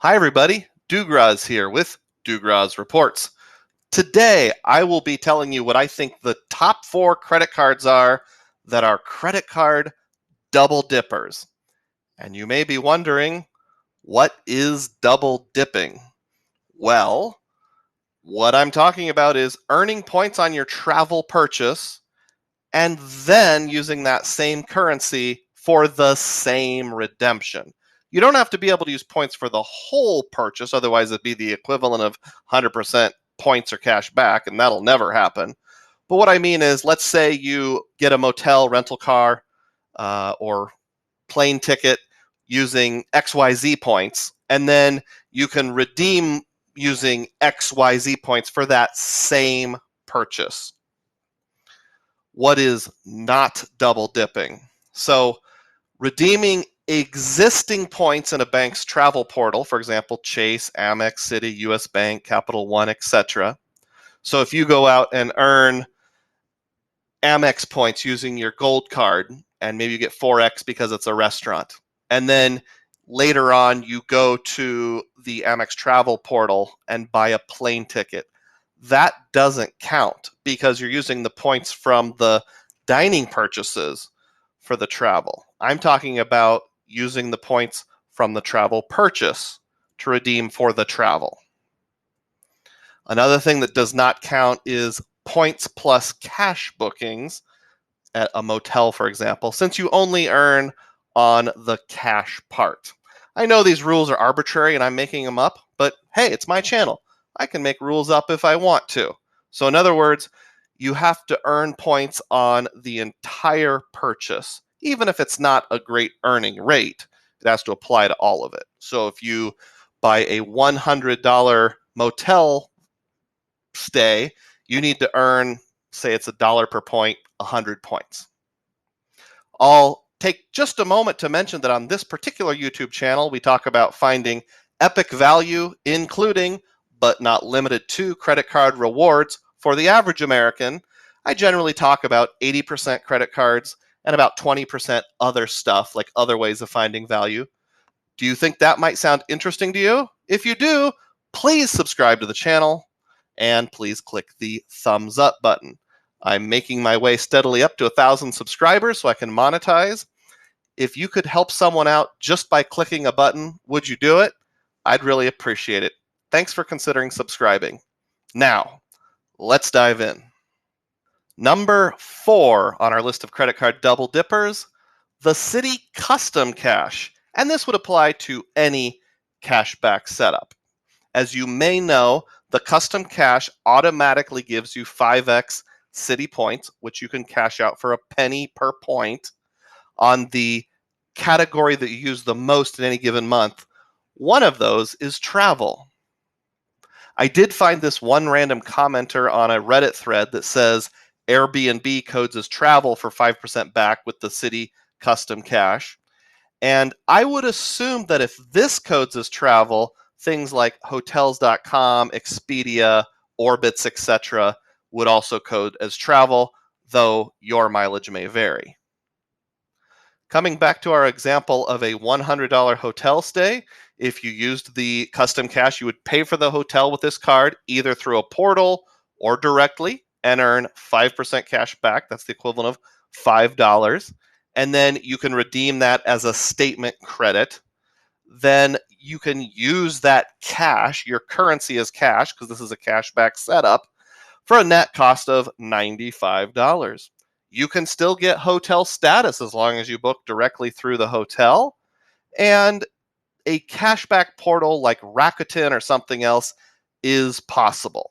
Hi everybody, Dugroz here with Dugroz Reports. Today I will be telling you what I think the top 4 credit cards are that are credit card double dippers. And you may be wondering, what is double dipping? Well, what I'm talking about is earning points on your travel purchase and then using that same currency for the same redemption. You don't have to be able to use points for the whole purchase, otherwise it'd be the equivalent of 100% points or cash back, and that'll never happen. But what I mean is, let's say you get a motel rental car or plane ticket using XYZ points, and then you can redeem using XYZ points for that same purchase. What is not double dipping? So redeeming existing points in a bank's travel portal, for example, Chase, Amex, Citi, US Bank, Capital One, etc. So if you go out and earn Amex points using your gold card, and maybe you get 4x because it's a restaurant, and then later on you go to the Amex travel portal and buy a plane ticket, that doesn't count because you're using the points from the dining purchases for the travel. I'm talking about using the points from the travel purchase to redeem for the travel. Another thing that does not count is points plus cash bookings at a motel, for example, since you only earn on the cash part. I know these rules are arbitrary and I'm making them up, but hey, it's my channel. I can make rules up if I want to. So in other words, you have to earn points on the entire purchase. Even if it's not a great earning rate, it has to apply to all of it. So if you buy a $100 motel stay, you need to earn, say it's $1 per point, 100 points. I'll take just a moment to mention that on this particular YouTube channel, we talk about finding epic value, including but not limited to credit card rewards for the average American. I generally talk about 80% credit cards and about 20% other stuff, like other ways of finding value. Do you think that might sound interesting to you? If you do, please subscribe to the channel and please click the thumbs up button. I'm making my way steadily up to 1,000 subscribers so I can monetize. If you could help someone out just by clicking a button, would you do it? I'd really appreciate it. Thanks for considering subscribing. Now, let's dive in. Number 4 on our list of credit card double dippers, the Citi Custom Cash. And this would apply to any cashback setup. As you may know, the Custom Cash automatically gives you 5x Citi points, which you can cash out for a penny per point on the category that you use the most in any given month. One of those is travel. I did find this one random commenter on a Reddit thread that says Airbnb codes as travel for 5% back with the Citi Custom Cash. And I would assume that if this codes as travel, things like hotels.com, Expedia, Orbitz, etc. would also code as travel, though your mileage may vary. Coming back to our example of a $100 hotel stay, if you used the Custom Cash, you would pay for the hotel with this card either through a portal or directly and earn 5% cash back. That's the equivalent of $5. And then you can redeem that as a statement credit. Then you can use that cash, your currency as cash, because this is a cashback setup, for a net cost of $95. You can still get hotel status as long as you book directly through the hotel. And a cashback portal like Rakuten or something else is possible.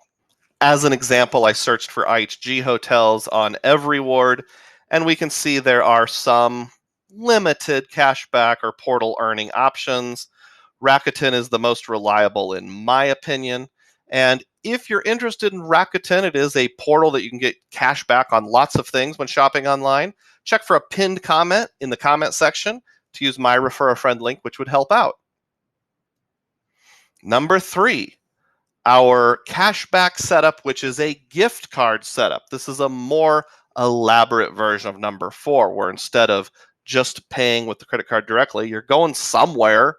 As an example, I searched for IHG hotels on EveryWard, and we can see there are some limited cashback or portal earning options. Rakuten is the most reliable in my opinion. And if you're interested in Rakuten, it is a portal that you can get cash back on lots of things when shopping online. Check for a pinned comment in the comment section to use my refer a friend link, which would help out. Number 3, our cashback setup, which is a gift card setup. This is a more elaborate version of number 4, where instead of just paying with the credit card directly, you're going somewhere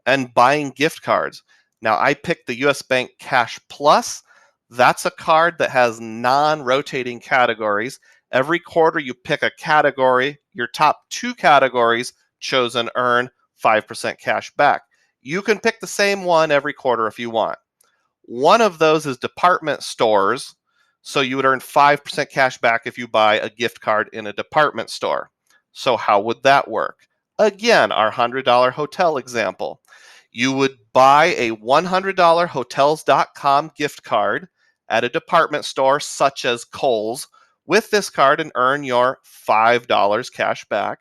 and buying gift cards. Now, I picked the US Bank Cash Plus. That's a card that has non-rotating categories. Every quarter you pick a category. Your top 2 categories chosen earn 5% cash back. You can pick the same one every quarter if you want. One of those is department stores. So you would earn 5% cash back if you buy a gift card in a department store. So how would that work? Again, our $100 hotel example. You would buy a $100 hotels.com gift card at a department store such as Kohl's with this card and earn your $5 cash back.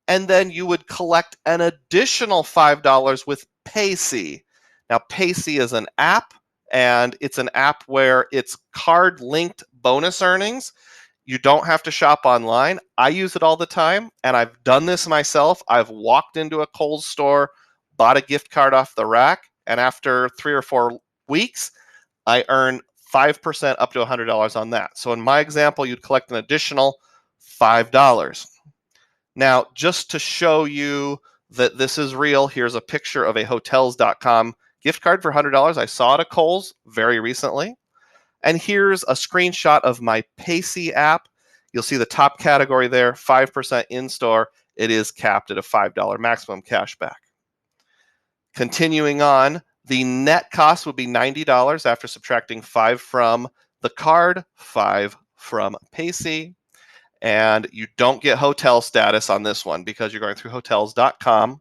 And then you would collect an additional $5 with Payc. Now, Payc is an app, and it's an app where it's card-linked bonus earnings. You don't have to shop online. I use it all the time, and I've done this myself. I've walked into a Kohl's store, bought a gift card off the rack, and after 3 or 4 weeks, I earn 5% up to $100 on that. So in my example, you'd collect an additional $5. Now, just to show you that this is real, here's a picture of a hotels.com gift card for $100. I saw it at Kohl's very recently. And here's a screenshot of my Payc app. You'll see the top category there, 5% in-store. It is capped at a $5 maximum cash back. Continuing on, the net cost would be $90 after subtracting 5 from the card, 5 from Payc. And you don't get hotel status on this one because you're going through hotels.com.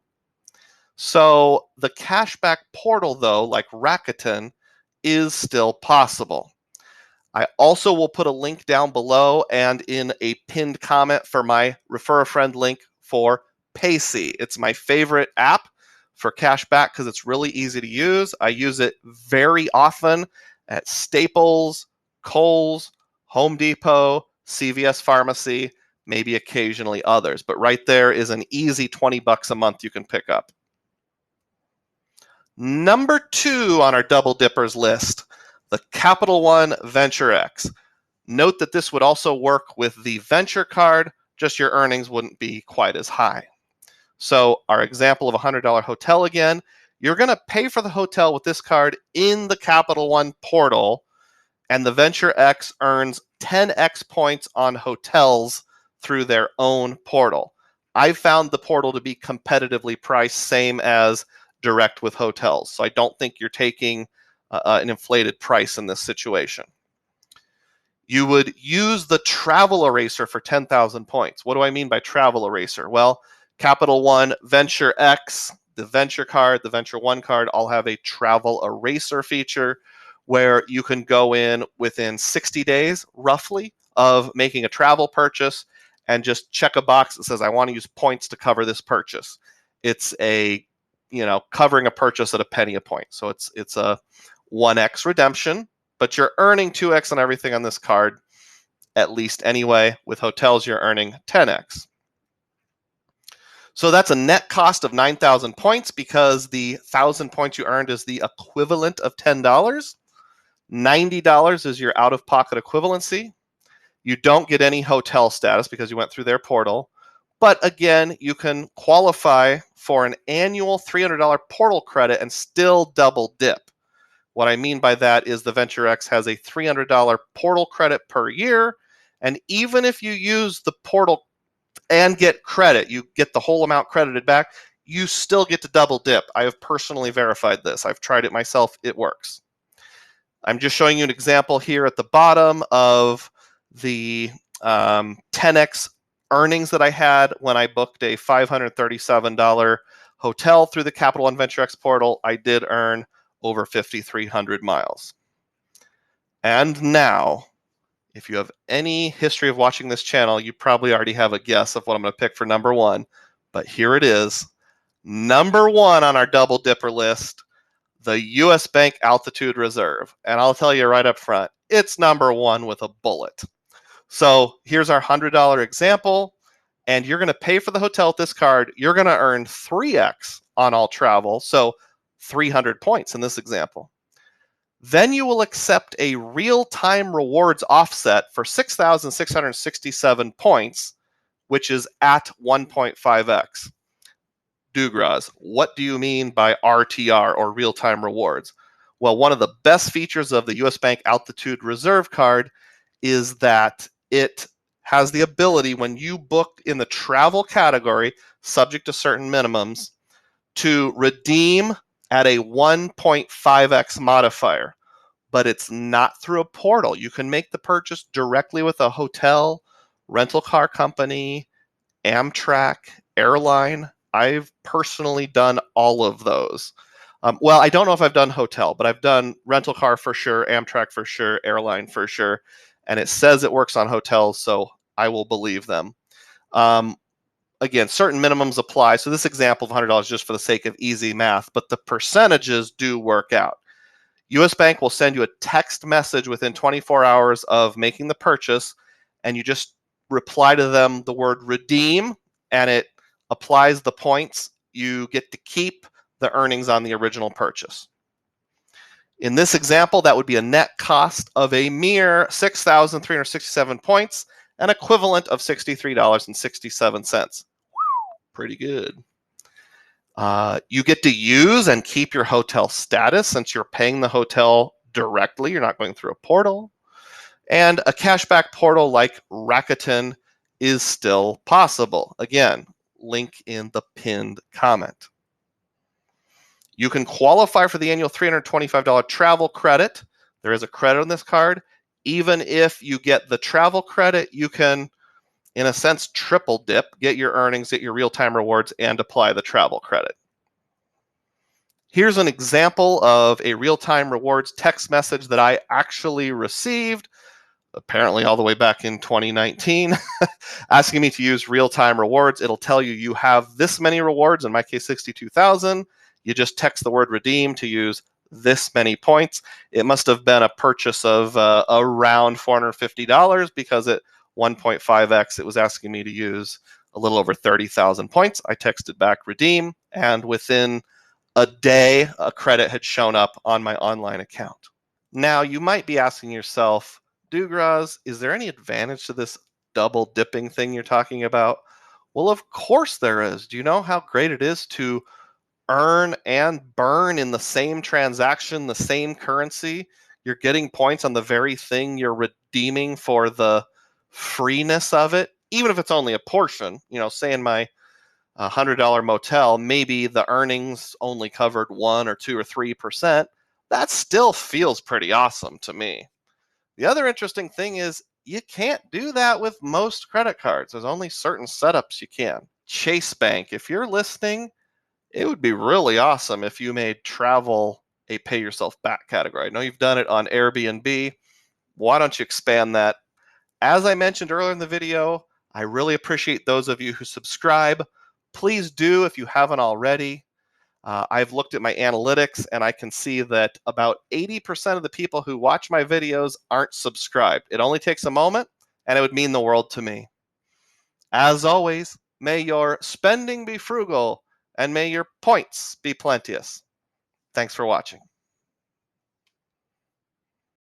So the cashback portal, though, like Rakuten, is still possible. I also will put a link down below and in a pinned comment for my refer a friend link for Payc. It's my favorite app for cashback because it's really easy to use. I use it very often at Staples, Kohl's, Home Depot, CVS Pharmacy, maybe occasionally others. But right there is an easy $20 a month you can pick up. Number 2 on our Double Dippers list, the Capital One Venture X. Note that this would also work with the Venture card, just your earnings wouldn't be quite as high. So our example of a $100 hotel again, you're going to pay for the hotel with this card in the Capital One portal, and the Venture X earns 10x points on hotels through their own portal. I've found the portal to be competitively priced, same as direct with hotels. So I don't think you're taking an inflated price in this situation. You would use the travel eraser for 10,000 points. What do I mean by travel eraser? Well, Capital One, Venture X, the Venture card, the Venture One card all have a travel eraser feature where you can go in within 60 days, roughly, of making a travel purchase and just check a box that says, I want to use points to cover this purchase. It's a, covering a purchase at a penny a point. So it's a 1x redemption, but you're earning 2x on everything on this card, at least anyway. With hotels, you're earning 10x. So that's a net cost of 9,000 points because the 1,000 points you earned is the equivalent of $10. $90 is your out-of-pocket equivalency. You don't get any hotel status because you went through their portal. But again, you can qualify for an annual $300 portal credit and still double dip. What I mean by that is the Venture X has a $300 portal credit per year. And even if you use the portal and get credit, you get the whole amount credited back, you still get to double dip. I have personally verified this. I've tried it myself. It works. I'm just showing you an example here at the bottom of the 10x earnings that I had when I booked a $537 hotel through the Capital One Venture X portal. I did earn over 5,300 miles. And now, if you have any history of watching this channel, you probably already have a guess of what I'm going to pick for number 1. But here it is. Number 1 on our Double Dipper list, the US Bank Altitude Reserve. And I'll tell you right up front, it's number 1 with a bullet. So here's our $100 example, and you're going to pay for the hotel with this card. You're going to earn 3x on all travel, so 300 points in this example. Then you will accept a real-time rewards offset for 6,667 points, which is at 1.5x. Dugroz, what do you mean by RTR, or real-time rewards? Well, one of the best features of the US Bank Altitude Reserve card is that it has the ability, when you book in the travel category, subject to certain minimums, to redeem at a 1.5x modifier. But it's not through a portal. You can make the purchase directly with a hotel, rental car company, Amtrak, airline. I've personally done all of those. Well, I don't know if I've done hotel, but I've done rental car for sure, Amtrak for sure, airline for sure. And it says it works on hotels, so I will believe them. Again, certain minimums apply. So this example of $100 just for the sake of easy math, but the percentages do work out. US Bank will send you a text message within 24 hours of making the purchase, and you just reply to them the word redeem, and it applies the points. You get to keep the earnings on the original purchase. In this example, that would be a net cost of a mere 6,367 points, an equivalent of $63.67. Pretty good. You get to use and keep your hotel status since you're paying the hotel directly. You're not going through a portal. And a cashback portal like Rakuten is still possible. Again, link in the pinned comment. You can qualify for the annual $325 travel credit. There is a credit on this card. Even if you get the travel credit, you can, in a sense, triple dip, get your earnings, get your real-time rewards, and apply the travel credit. Here's an example of a real-time rewards text message that I actually received, apparently all the way back in 2019, asking me to use real-time rewards. It'll tell you you have this many rewards, in my case 62,000. You just text the word redeem to use this many points. It must have been a purchase of around $450 because at 1.5x it was asking me to use a little over 30,000 points. I texted back redeem, and within a day, a credit had shown up on my online account. Now, you might be asking yourself, Dugroz, is there any advantage to this double dipping thing you're talking about? Well, of course there is. Do you know how great it is to earn and burn in the same transaction, the same currency? You're getting points on the very thing you're redeeming for the freeness of it, even if it's only a portion. You know, say in my $100 motel, maybe the earnings only covered 1 or 2 or 3%. That still feels pretty awesome to me. The other interesting thing is you can't do that with most credit cards. There's only certain setups you can. Chase Bank, if you're listening, it would be really awesome if you made travel a pay yourself back category. I know you've done it on Airbnb. Why don't you expand that? As I mentioned earlier in the video, I really appreciate those of you who subscribe. Please do if you haven't already. I've looked at my analytics and I can see that about 80% of the people who watch my videos aren't subscribed. It only takes a moment and it would mean the world to me. As always, may your spending be frugal and may your points be plenteous. Thanks for watching.